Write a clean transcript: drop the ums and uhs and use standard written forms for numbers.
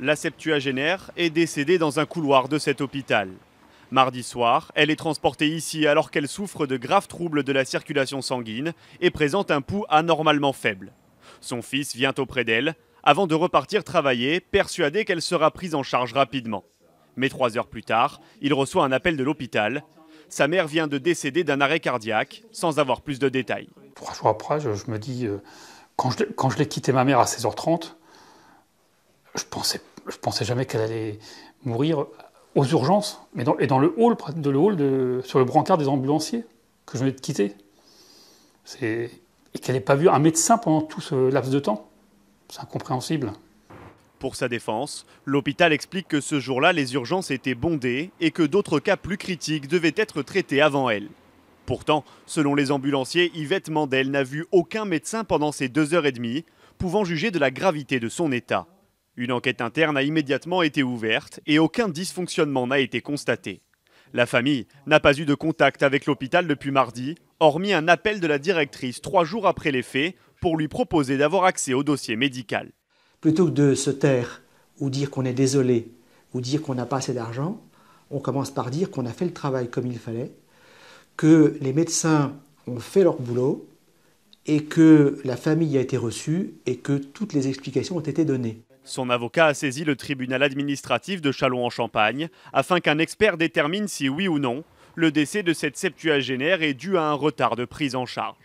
La septuagénaire est décédée dans un couloir de cet hôpital. Mardi soir, elle est transportée ici alors qu'elle souffre de graves troubles de la circulation sanguine et présente un pouls anormalement faible. Son fils vient auprès d'elle avant de repartir travailler, persuadé qu'elle sera prise en charge rapidement. Mais 3 heures plus tard, il reçoit un appel de l'hôpital. Sa mère vient de décéder d'un arrêt cardiaque, sans avoir plus de détails. 3 jours après, je me dis, quand je l'ai quitté ma mère à 16h30, je pensais jamais qu'elle allait mourir aux urgences, et dans le hall, sur le brancard des ambulanciers que je venais de quitter. Et qu'elle n'ait pas vu un médecin pendant tout ce laps de temps. C'est incompréhensible. Pour sa défense, l'hôpital explique que ce jour-là, les urgences étaient bondées et que d'autres cas plus critiques devaient être traités avant elle. Pourtant, selon les ambulanciers, Yvette Mandel n'a vu aucun médecin pendant ces 2h30, pouvant juger de la gravité de son état. Une enquête interne a immédiatement été ouverte et aucun dysfonctionnement n'a été constaté. La famille n'a pas eu de contact avec l'hôpital depuis mardi, hormis un appel de la directrice 3 jours après les faits pour lui proposer d'avoir accès au dossier médical. Plutôt que de se taire ou dire qu'on est désolé ou dire qu'on n'a pas assez d'argent, on commence par dire qu'on a fait le travail comme il fallait, que les médecins ont fait leur boulot et que la famille a été reçue et que toutes les explications ont été données. Son avocat a saisi le tribunal administratif de Châlons-en-Champagne afin qu'un expert détermine si oui ou non le décès de cette septuagénaire est dû à un retard de prise en charge.